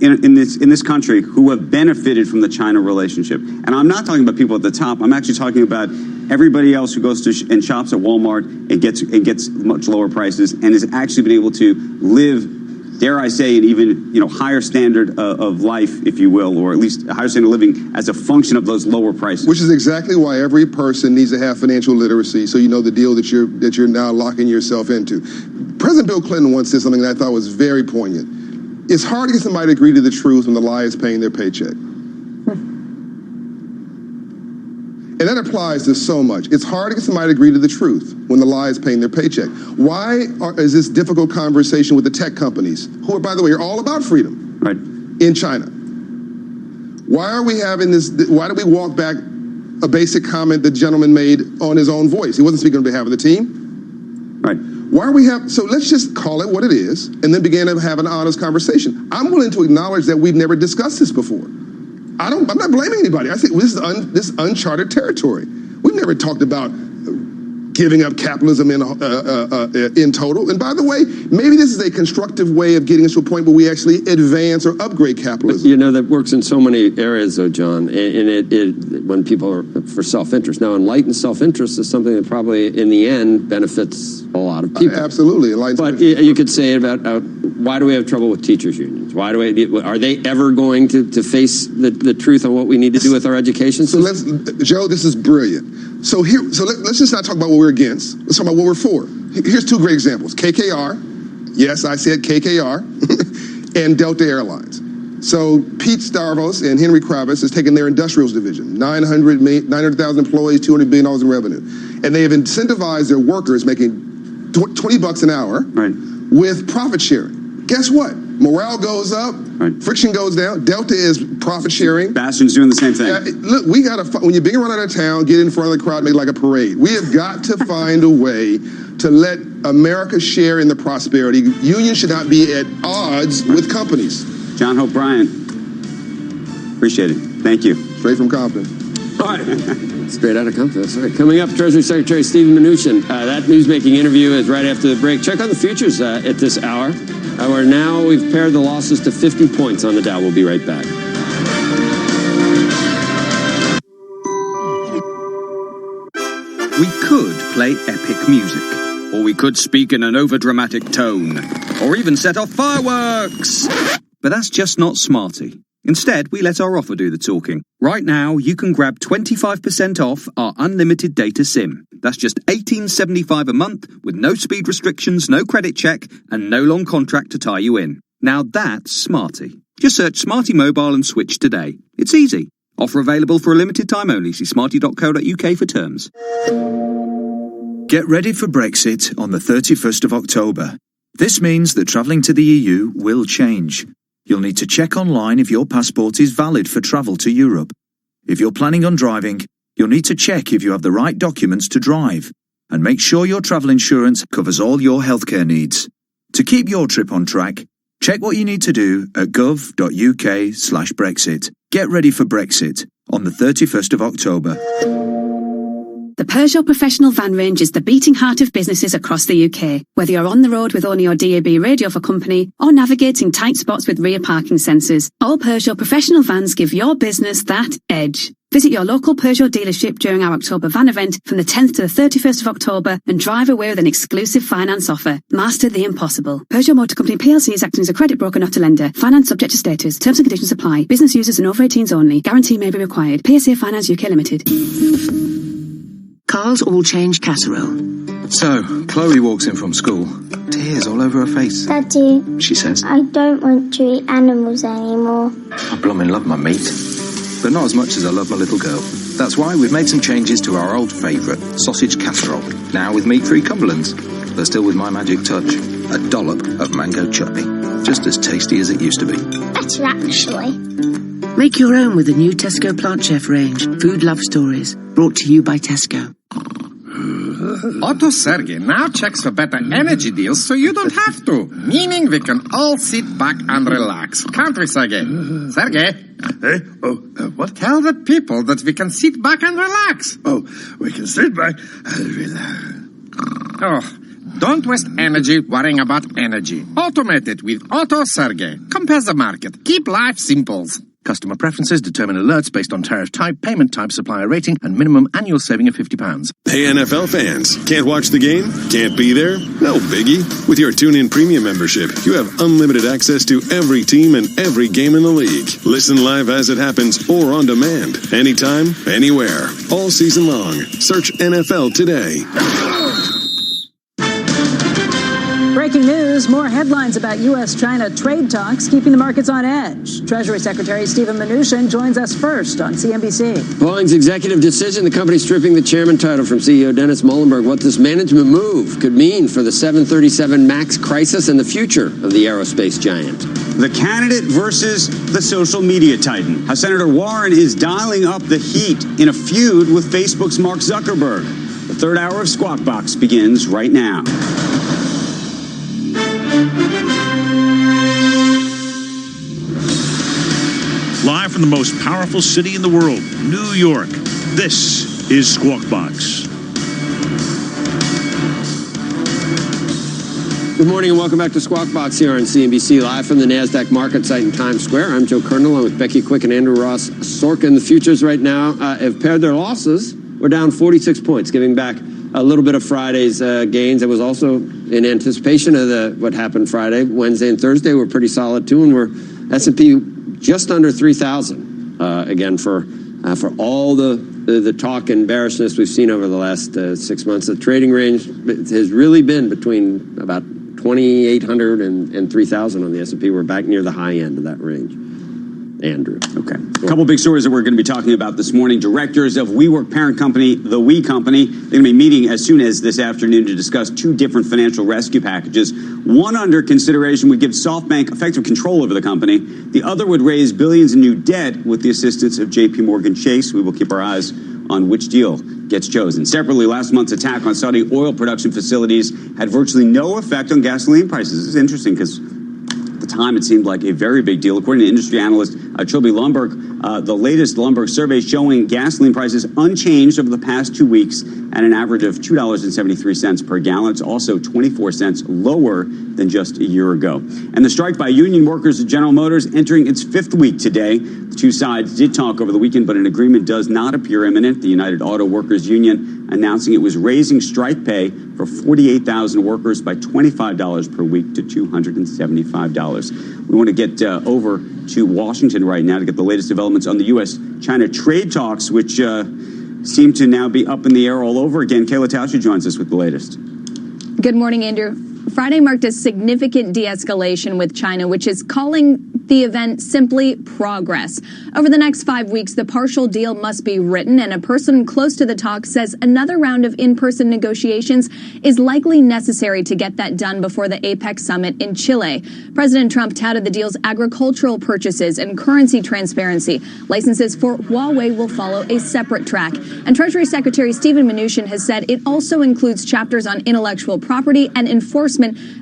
in this country who have benefited from the China relationship. And I'm not talking about people at the top. I'm actually talking about everybody else who goes to and shops at Walmart and gets much lower prices and has actually been able to live, dare I say, an even higher standard of life, if you will, or at least a higher standard of living as a function of those lower prices. Which is exactly why every person needs to have financial literacy, so you know the deal that you're now locking yourself into. President Bill Clinton once said something that I thought was very poignant. It's hard to get somebody to agree to the truth when the lie is paying their paycheck. And that applies to so much. It's hard to get somebody to agree to the truth when the lie is paying their paycheck. Why is this difficult conversation with the tech companies, who, by the way, are all about freedom in China? Why are we having this? Why do we walk back a basic comment the gentleman made on his own voice? He wasn't speaking on behalf of the team. Right. Why are we so let's just call it what it is and then begin to have an honest conversation. I'm willing to acknowledge that we've never discussed this before. I'm not blaming anybody. I think this is uncharted territory. We've never talked about giving up capitalism in total. And by the way, maybe this is a constructive way of getting us to a point where we actually advance or upgrade capitalism. That works in so many areas, though, John. And when people are for self-interest. Now, enlightened self-interest is something that probably, in the end, benefits a lot of people. Absolutely. But you could say about why do we have trouble with teachers' unions? Are they ever going to face the truth on what we need to do with our education system? Joe, this is brilliant. So let's just not talk about what we're against. Let's talk about what we're for. Here's two great examples. KKR. Yes, I said KKR. And Delta Airlines. So Pete Stavros and Henry Kravis has taken their industrials division, 900,000 employees, $200 billion in revenue. And they have incentivized their workers making $20 an hour with profit sharing. Guess what? Morale goes up, friction goes down. Delta is profit sharing. Bastion's doing the same thing. Look, we got to, when you're being run out of town, get in front of the crowd, make like a parade. We have got to find a way to let America share in the prosperity. Unions should not be at odds with companies. John Hope Bryant, appreciate it. Thank you. Straight from Compton. All right. Straight out of Compton. All right. Coming up, Treasury Secretary Stephen Mnuchin. That newsmaking interview is right after the break. Check on the futures at this hour. Where now we've pared the losses to 50 points on the Dow. We'll be right back. We could play epic music, or we could speak in an overdramatic tone, or even set off fireworks. But that's just not smarty. Instead, we let our offer do the talking. Right now, you can grab 25% off our unlimited data SIM. That's just $18.75 a month with no speed restrictions, no credit check, and no long contract to tie you in. Now that's smarty. Just search Smarty Mobile and switch today. It's easy. Offer available for a limited time only. See smarty.co.uk for terms. Get ready for Brexit on the 31st of October. This means that travelling to the EU will change. You'll need to check online if your passport is valid for travel to Europe. If you're planning on driving, you'll need to check if you have the right documents to drive. And make sure your travel insurance covers all your healthcare needs. To keep your trip on track, check what you need to do at gov.uk/Brexit. Get ready for Brexit on the 31st of October. The Peugeot Professional Van range is the beating heart of businesses across the UK. Whether you're on the road with only your DAB radio for company or navigating tight spots with rear parking sensors, all Peugeot Professional Vans give your business that edge. Visit your local Peugeot dealership during our October van event from the 10th to the 31st of October and drive away with an exclusive finance offer. Master the impossible. Peugeot Motor Company PLC is acting as a credit broker, not a lender. Finance subject to status. Terms and conditions apply. Business users and over 18s only. Guarantee may be required. PSA Finance UK Limited. Carl's All Change Casserole. So, Chloe walks in from school. Tears all over her face. Daddy, she says, I don't want to eat animals anymore. I blooming love my meat. But not as much as I love my little girl. That's why we've made some changes to our old favourite, sausage casserole. Now with meat-free Cumberlands, but still with my magic touch. A dollop of mango chutney. Just as tasty as it used to be. Better, actually. Make your own with the new Tesco Plant Chef range. Food Love Stories. Brought to you by Tesco. Otto Sergey now checks for better energy deals so you don't have to. Meaning we can all sit back and relax. Can't we, Sergey? Sergey? Hey? What? Tell the people that we can sit back and relax. Oh, we can sit back and relax. Oh, Don't waste energy worrying about energy. Automate it with Auto Sergey. Compare the market. Keep life simple. Customer preferences determine alerts based on tariff type, payment type, supplier rating, and minimum annual saving of £50. Hey NFL fans, can't watch the game? Can't be there? No biggie. With your TuneIn Premium membership, you have unlimited access to every team and every game in the league. Listen live as it happens or on demand. Anytime, anywhere. All season long. Search NFL today. Breaking news, more headlines about U.S.-China trade talks keeping the markets on edge. Treasury Secretary Steven Mnuchin joins us first on CNBC. Boeing's executive decision, the company stripping the chairman title from CEO Dennis Muhlenberg, what this management move could mean for the 737 MAX crisis and the future of the aerospace giant. The candidate versus the social media titan. How Senator Warren is dialing up the heat in a feud with Facebook's Mark Zuckerberg. The third hour of Squawk Box begins right now. Live from the most powerful city in the world, New York, this is Squawk Box. Good morning and welcome back to Squawk Box here on CNBC, live from the NASDAQ market site in Times Square. I'm Joe Kernel, along with Becky Quick and Andrew Ross Sorkin. The futures right now have paired their losses. We're down 46 points, giving back a little bit of Friday's gains. It was also in anticipation of what happened Friday. Wednesday and Thursday were pretty solid too, and we're S&P just under 3,000 again for all the talk and bearishness we've seen over the last 6 months. The trading range has really been between about 2,800 and 3,000 on the S&P. We're back near the high end of that range. Andrew. Okay. A couple big stories that we're going to be talking about this morning. Directors of WeWork parent company, The We Company, they're going to be meeting as soon as this afternoon to discuss two different financial rescue packages. One under consideration would give SoftBank effective control over the company. The other would raise billions in new debt with the assistance of J.P. Morgan Chase. We will keep our eyes on which deal gets chosen. Separately, last month's attack on Saudi oil production facilities had virtually no effect on gasoline prices. This is interesting because at the time, it seemed like a very big deal. According to industry analyst Trilby Lundberg, the latest Lundberg survey showing gasoline prices unchanged over the past 2 weeks at an average of $2.73 per gallon. It's also 24 cents lower than just a year ago. And the strike by union workers at General Motors entering its fifth week today. The two sides did talk over the weekend, but an agreement does not appear imminent. The United Auto Workers Union announcing it was raising strike pay for 48,000 workers by $25 per week to $275. We want to get over to Washington right now to get the latest developments on the U.S.-China trade talks, which seem to now be up in the air all over again. Kayla Tauscher joins us with the latest. Good morning, Andrew. Friday marked a significant de-escalation with China, which is calling the event simply progress. Over the next 5 weeks, the partial deal must be written, and a person close to the talks says another round of in-person negotiations is likely necessary to get that done before the APEC summit in Chile. President Trump touted the deal's agricultural purchases and currency transparency. Licenses for Huawei will follow a separate track. And Treasury Secretary Steven Mnuchin has said it also includes chapters on intellectual property and enforcement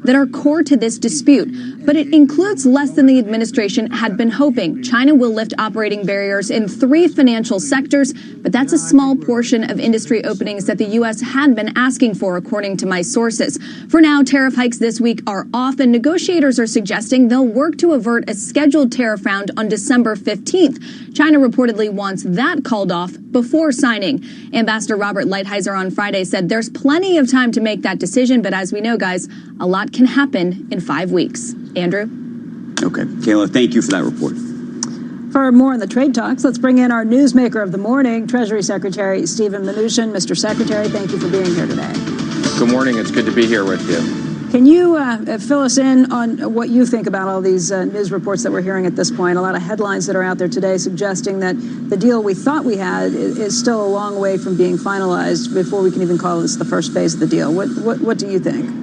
that are core to this dispute. But it includes less than the administration had been hoping. China will lift operating barriers in 3 financial sectors, but that's a small portion of industry openings that the U.S. had been asking for, according to my sources. For now, tariff hikes this week are off, and negotiators are suggesting they'll work to avert a scheduled tariff round on December 15th. China reportedly wants that called off before signing. Ambassador Robert Lighthizer on Friday said there's plenty of time to make that decision, but as we know, guys, a lot can happen in 5 weeks. Andrew? Okay. Kayla, thank you for that report. For more on the trade talks, let's bring in our newsmaker of the morning, Treasury Secretary Steven Mnuchin. Mr. Secretary, thank you for being here today. Good morning. It's good to be here with you. Can you fill us in on what you think about all these news reports that we're hearing at this point? A lot of headlines that are out there today suggesting that the deal we thought we had is still a long way from being finalized before we can even call this the first phase of the deal. What do you think?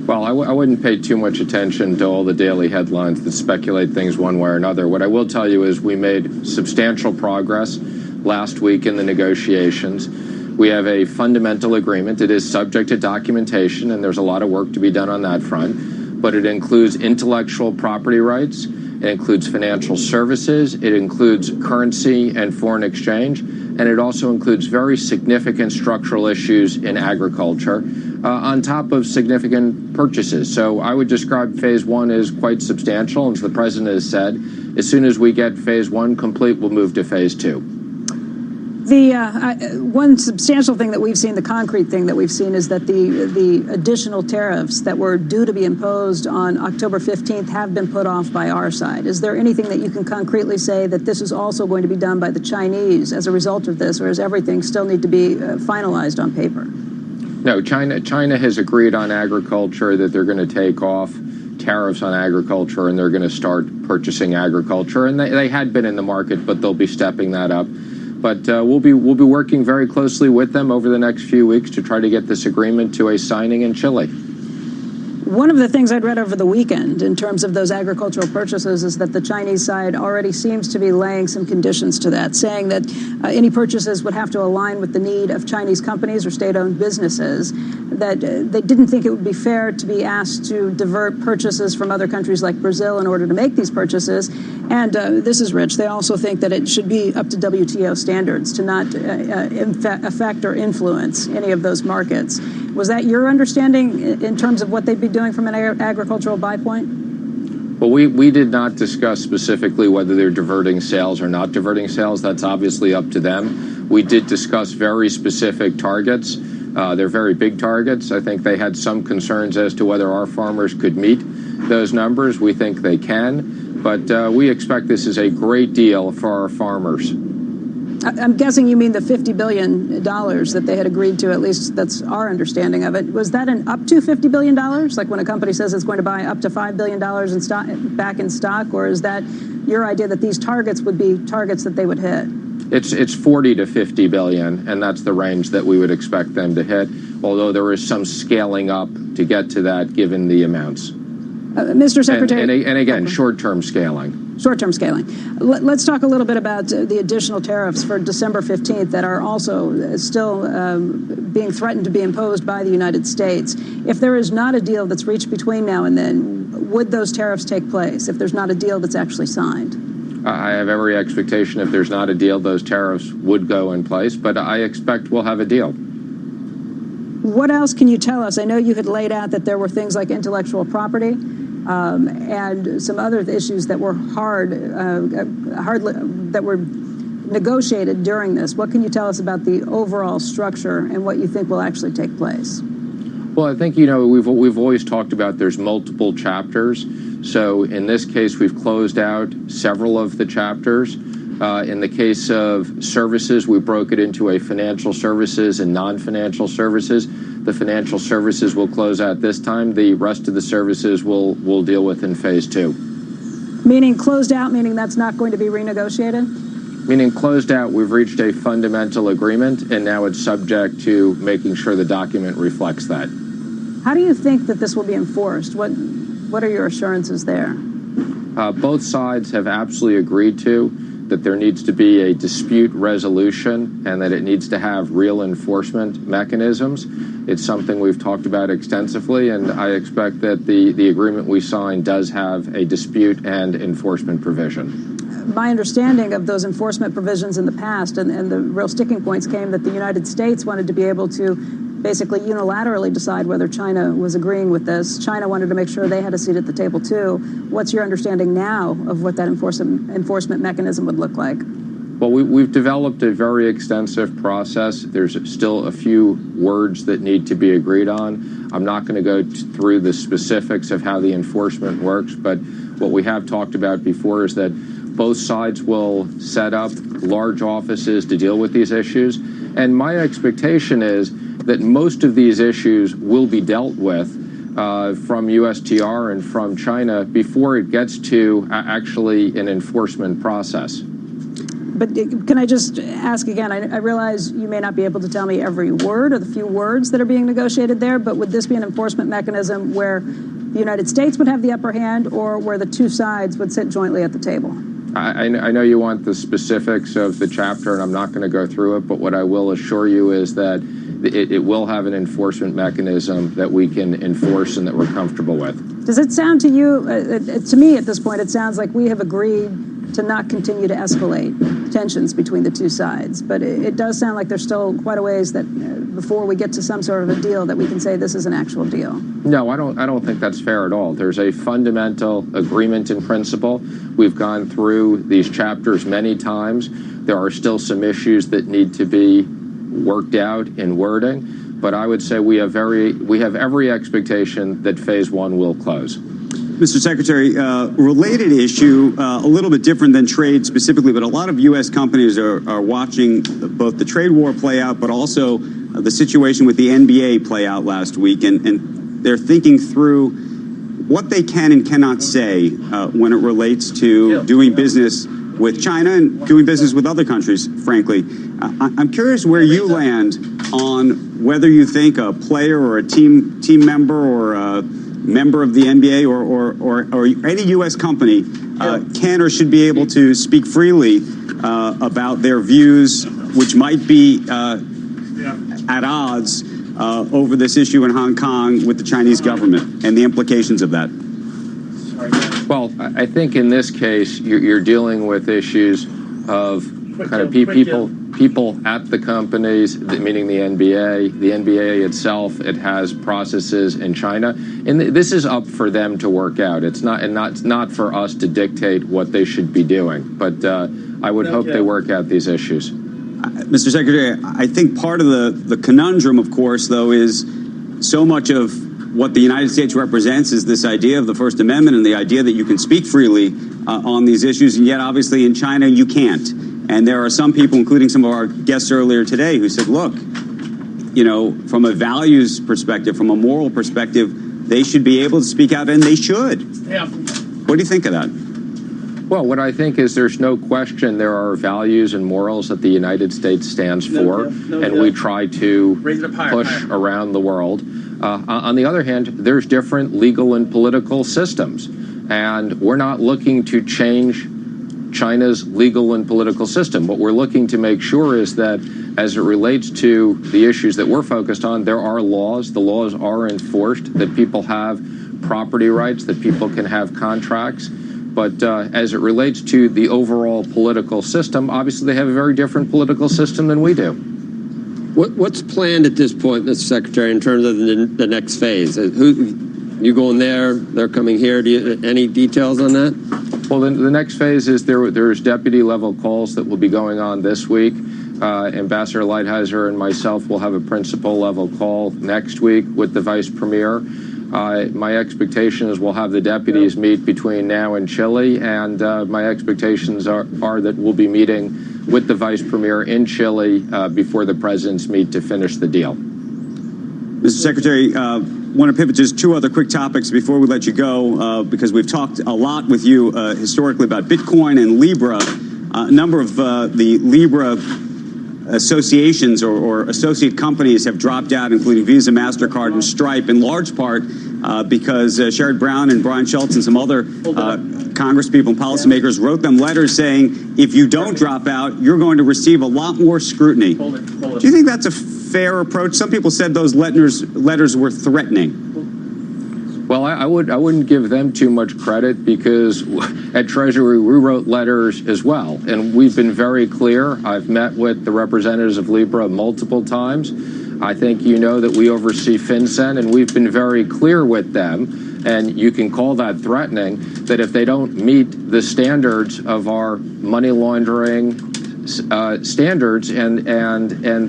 Well, I wouldn't pay too much attention to all the daily headlines that speculate things one way or another. What I will tell you is we made substantial progress last week in the negotiations. We have a fundamental agreement. It is subject to documentation, and there's a lot of work to be done on that front. But it includes intellectual property rights. It includes financial services. It includes currency and foreign exchange. And it also includes very significant structural issues in agriculture. on top of significant purchases. So I would describe phase one as quite substantial. And as the president has said, as soon as we get phase one complete, we'll move to phase two. The one substantial thing that we've seen, the concrete thing that we've seen, is that the additional tariffs that were due to be imposed on October 15th have been put off by our side. Is there anything that you can concretely say that this is also going to be done by the Chinese as a result of this, or does everything still need to be finalized on paper? No, China has agreed on agriculture that they're going to take off tariffs on agriculture and they're going to start purchasing agriculture. And they had been in the market, but they'll be stepping that up. But we'll be working very closely with them over the next few weeks to try to get this agreement to a signing in Chile. One of the things I'd read over the weekend in terms of those agricultural purchases is that the Chinese side already seems to be laying some conditions to that, saying that any purchases would have to align with the need of Chinese companies or state-owned businesses, that they didn't think it would be fair to be asked to divert purchases from other countries like Brazil in order to make these purchases. And this is rich. They also think that it should be up to WTO standards to not affect or influence any of those markets. Was that your understanding in terms of what they'd be doing from an agricultural buy point? Well, we did not discuss specifically whether they're diverting sales or not diverting sales. That's obviously up to them. We did discuss very specific targets. They're very big targets. I think they had some concerns as to whether our farmers could meet those numbers. We think they can, but we expect this is a great deal for our farmers. I'm guessing you mean the $50 billion that they had agreed to, at least that's our understanding of it. Was that an up to $50 billion? Like when a company says it's going to buy up to $5 billion in stock, back in stock, or is that your idea that these targets would be targets that they would hit? It's 40 to 50 billion, and that's the range that we would expect them to hit, although there is some scaling up to get to that given the amounts. Mr. Secretary. And again, short-term scaling. Short-term scaling. Let's talk a little bit about the additional tariffs for December 15th that are also still being threatened to be imposed by the United States. If there is not a deal that's reached between now and then, would those tariffs take place if there's not a deal that's actually signed? I have every expectation if there's not a deal, those tariffs would go in place, but I expect we'll have a deal. What else can you tell us? I know you had laid out that there were things like intellectual property and some other issues that were that were negotiated during this. What can you tell us about the overall structure and what you think will actually take place? Well, I think, we've always talked about there's multiple chapters. So in this case, we've closed out several of the chapters. In the case of services, we broke it into a financial services and non-financial services. The financial services will close out this time. The rest of the services we'll deal with in phase two. Meaning closed out, meaning that's not going to be renegotiated? Meaning closed out, we've reached a fundamental agreement, and now it's subject to making sure the document reflects that. How do you think that this will be enforced? What are your assurances there? Both sides have absolutely agreed to that there needs to be a dispute resolution and that it needs to have real enforcement mechanisms. It's something we've talked about extensively, and I expect that the agreement we signed does have a dispute and enforcement provision. My understanding of those enforcement provisions in the past and the real sticking points came that the United States wanted to be able to basically unilaterally decide whether China was agreeing with this. China wanted to make sure they had a seat at the table too. What's your understanding now of what that enforcement mechanism would look like? Well, we've developed a very extensive process. There's still a few words that need to be agreed on. I'm not going to go through the specifics of how the enforcement works, but what we have talked about before is that both sides will set up large offices to deal with these issues. And my expectation is that most of these issues will be dealt with from USTR and from China before it gets to actually an enforcement process. But can I just ask again, I realize you may not be able to tell me every word or the few words that are being negotiated there, but would this be an enforcement mechanism where the United States would have the upper hand or where the two sides would sit jointly at the table? I know you want the specifics of the chapter, and I'm not going to go through it, but what I will assure you is that it will have an enforcement mechanism that we can enforce and that we're comfortable with. Does it sound to you, to me at this point, it sounds like we have agreed to not continue to escalate tensions between the two sides, but it does sound like there's still quite a ways that before we get to some sort of a deal that we can say this is an actual deal? No, I don't think that's fair at all. There's a fundamental agreement in principle. We've gone through these chapters many times. There are still some issues that need to be worked out in wording, but I would say we have every expectation that phase one will close. Mr. Secretary, related issue, a little bit different than trade specifically, but a lot of U.S. companies are watching both the trade war play out, but also the situation with the NBA play out last week, and they're thinking through what they can and cannot say when it relates to doing business with China and doing business with other countries, frankly. I'm curious where you land on whether you think a player or a team member or a member of the NBA or any U.S. company can or should be able to speak freely about their views, which might be at odds over this issue in Hong Kong with the Chinese government and the implications of that. Well, I think in this case, you're dealing with issues of kind of people at the companies, meaning the NBA. The NBA itself, it has processes in China, and this is up for them to work out. It's not for us to dictate what they should be doing. But I would hope they work out these issues. Mr. Secretary, I think part of the conundrum, of course, though, is so much of what the United States represents is this idea of the First Amendment and the idea that you can speak freely on these issues, and yet obviously in China you can't. And there are some people, including some of our guests earlier today, who said, look, you know, from a values perspective, from a moral perspective, they should be able to speak out, and they should. Yeah. What do you think of that? Well, what I think is there's no question there are values and morals that the United States stands for, and we try to push around the world. On the other hand, there's different legal and political systems, and we're not looking to change China's legal and political system. What we're looking to make sure is that as it relates to the issues that we're focused on, there are laws, the laws are enforced, that people have property rights, that people can have contracts. But as it relates to the overall political system, obviously they have a very different political system than we do. What's planned at this point, Mr. Secretary, in terms of the next phase? You going there, they're coming here? Any details on that? Well, the next phase is there's deputy-level calls that will be going on this week. Ambassador Lighthizer and myself will have a principal-level call next week with the Vice Premier. My expectation is we'll have the deputies meet between now and Chile, and my expectations are that we'll be meeting with the Vice Premier in Chile before the presidents meet to finish the deal. Mr. Secretary, want to pivot to just two other quick topics before we let you go, because we've talked a lot with you historically about Bitcoin and Libra. A number of the Libra associations or associate companies have dropped out, including Visa, MasterCard, and Stripe, in large part because Sherrod Brown and Brian Schultz and some other congresspeople and policymakers wrote them letters saying, if you don't drop out, you're going to receive a lot more scrutiny. Do you think that's a fair approach? Some people said those letters were threatening. Well, I wouldn't give them too much credit, because at Treasury we wrote letters as well, and we've been very clear. I've met with the representatives of Libra multiple times. I think you know that we oversee FinCEN, and we've been very clear with them, and you can call that threatening, that if they don't meet the standards of our money laundering standards and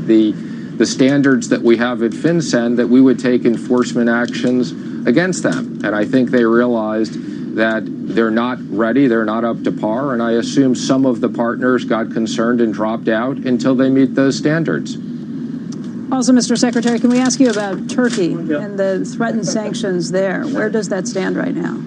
the standards that we have at FinCEN, that we would take enforcement actions against them. And I think they realized that they're not ready, they're not up to par, and I assume some of the partners got concerned and dropped out until they meet those standards. Also, Mr. Secretary, can we ask you about Turkey and the threatened sanctions there? Where does that stand right now?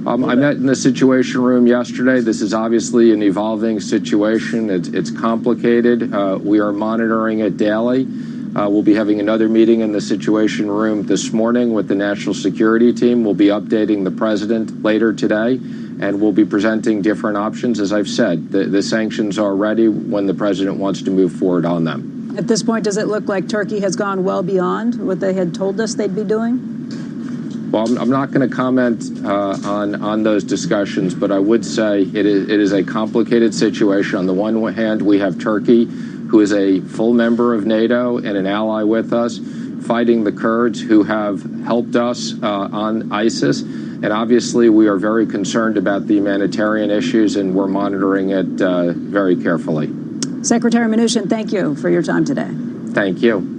I met in the Situation Room yesterday. This is obviously an evolving situation. It's complicated. We are monitoring it daily. We'll be having another meeting in the Situation Room this morning with the National Security Team. We'll be updating the president later today, and we'll be presenting different options. As I've said, the sanctions are ready when the president wants to move forward on them. At this point, does it look like Turkey has gone well beyond what they had told us they'd be doing? Well, I'm not going to comment on those discussions, but I would say it is a complicated situation. On the one hand, we have Turkey, who is a full member of NATO and an ally with us, fighting the Kurds who have helped us on ISIS. And obviously, we are very concerned about the humanitarian issues, and we're monitoring it very carefully. Secretary Mnuchin, thank you for your time today. Thank you.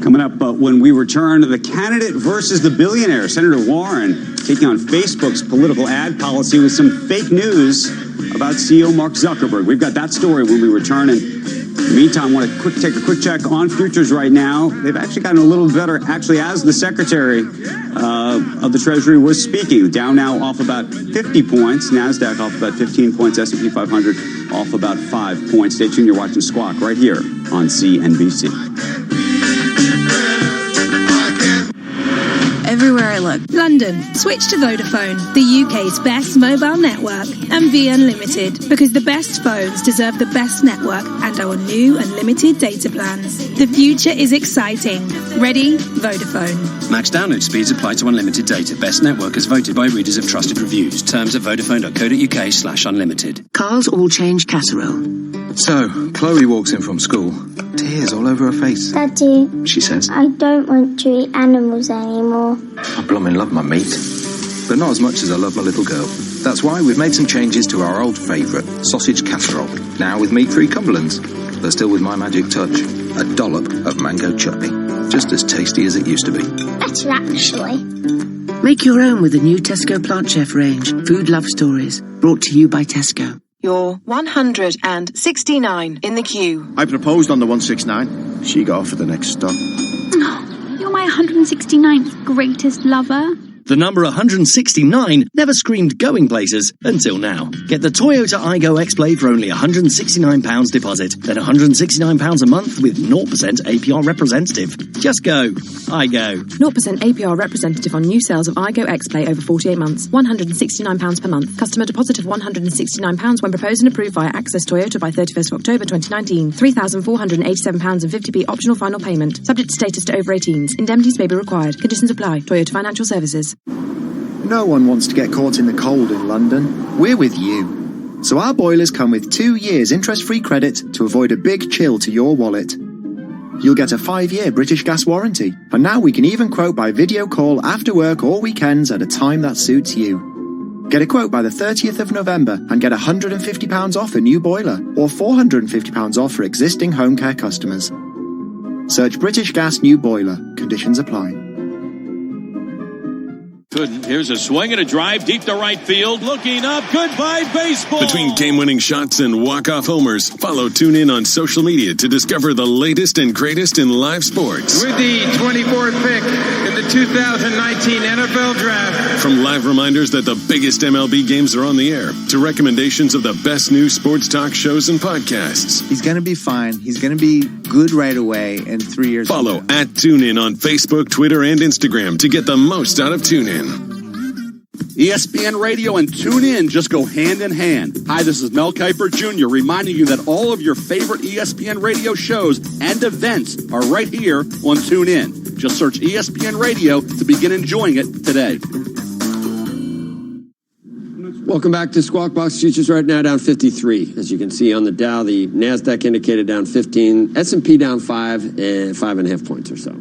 Coming up, when we return, the candidate versus the billionaire, Senator Warren, taking on Facebook's political ad policy with some fake news about CEO Mark Zuckerberg. We've got that story when we return. And in the meantime, I want to take a quick check on futures right now. They've actually gotten a little better, actually, as the Secretary of the Treasury was speaking. Dow now off about 50 points. NASDAQ off about 15 points. S&P 500 off about 5 points. Stay tuned. You're watching Squawk right here on CNBC. Everywhere I look. London. Switch to Vodafone, the UK's best mobile network, and be unlimited, because the best phones deserve the best network and our new unlimited data plans. The future is exciting. Ready? Vodafone. Max download speeds apply to unlimited data. Best network as voted by readers of trusted reviews. Terms at vodafone.co.uk/unlimited. Carl's All Change Casserole. So, Chloe walks in from school. Tears all over her face. Daddy, She says, I don't want to eat animals anymore. I blooming love my meat. But not as much as I love my little girl. That's why we've made some changes to our old favourite, sausage casserole. Now with meat-free Cumberlands, but still with my magic touch. A dollop of mango chutney. Just as tasty as it used to be. Better, actually. Make your own with the new Tesco Plant Chef range, Food Love Stories, brought to you by Tesco. You're 169 in the queue. I proposed on the 169. She got offered the next stop. You're my 169th greatest lover. The number 169 never screamed going places until now. Get the Toyota Aygo X-Play for only £169 deposit, then £169 a month with 0% APR representative. Just go. Aygo. 0% APR representative on new sales of Aygo X-Play over 48 months. £169 per month. Customer deposit of £169 when proposed and approved via Access Toyota by 31st of October 2019. £3,487 and 50p optional final payment. Subject to status to over 18s. Indemnities may be required. Conditions apply. Toyota Financial Services. No one wants to get caught in the cold in London. We're with you. So our boilers come with 2 years interest-free credit to avoid a big chill to your wallet. You'll get a 5-year British Gas warranty. And now we can even quote by video call after work or weekends at a time that suits you. Get a quote by the 30th of November and get £150 off a new boiler or £450 off for existing home care customers. Search British Gas New Boiler. Conditions apply. Here's a swing and a drive deep to right field. Looking up. Goodbye, baseball. Between game-winning shots and walk-off homers, follow TuneIn on social media to discover the latest and greatest in live sports. With the 24th pick in the 2019 NFL Draft. From live reminders that the biggest MLB games are on the air, to recommendations of the best new sports talk shows and podcasts. He's going to be fine. He's going to be good right away in 3 years. Follow at TuneIn on Facebook, Twitter, and Instagram to get the most out of TuneIn. ESPN Radio and TuneIn just go hand in hand. Hi, this is Mel Kiper Jr. reminding you that all of your favorite ESPN Radio shows and events are right here on TuneIn. Just search ESPN Radio to begin enjoying it today. Welcome back to Squawk Box. Futures right now down 53. As you can see on the Dow, the NASDAQ indicated down 15, S&P down 5 and 5.5 points or so.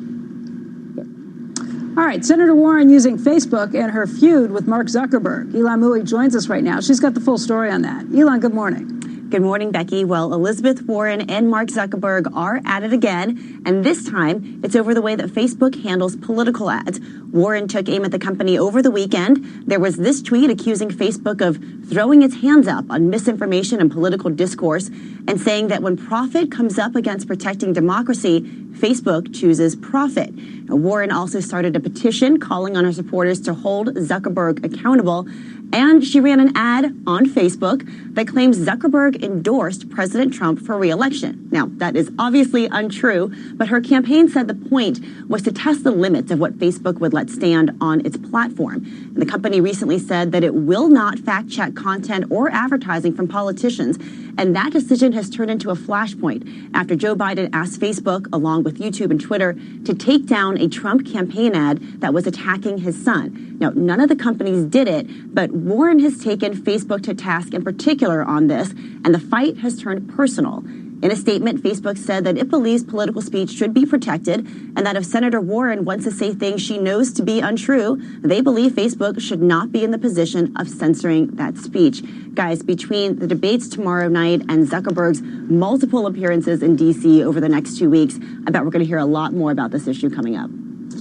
All right, Senator Warren using Facebook and her feud with Mark Zuckerberg. Elon Mui joins us right now. She's got the full story on that. Elon, good morning. Good morning, Becky. Well, Elizabeth Warren and Mark Zuckerberg are at it again, and this time it's over the way that Facebook handles political ads. Warren took aim at the company over the weekend. There was this tweet accusing Facebook of throwing its hands up on misinformation and political discourse and saying that when profit comes up against protecting democracy, Facebook chooses profit. Now, Warren also started a petition calling on her supporters to hold Zuckerberg accountable. And she ran an ad on Facebook that claims Zuckerberg endorsed President Trump for re-election. Now, that is obviously untrue, but her campaign said the point was to test the limits of what Facebook would let stand on its platform. And the company recently said that it will not fact-check content or advertising from politicians. And that decision has turned into a flashpoint after Joe Biden asked Facebook, along with YouTube and Twitter, to take down a Trump campaign ad that was attacking his son. Now, none of the companies did it, but Warren has taken Facebook to task in particular on this, and the fight has turned personal. In a statement, Facebook said that it believes political speech should be protected and that if Senator Warren wants to say things she knows to be untrue, they believe Facebook should not be in the position of censoring that speech. Guys, between the debates tomorrow night and Zuckerberg's multiple appearances in D.C. over the next 2 weeks, I bet we're going to hear a lot more about this issue coming up.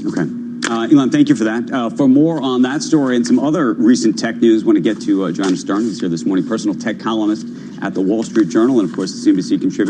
Okay. Elon, thank you for that. For more on that story and some other recent tech news, want to get to John Stern, who's here this morning, personal tech columnist at the Wall Street Journal and, of course, the CNBC contributor.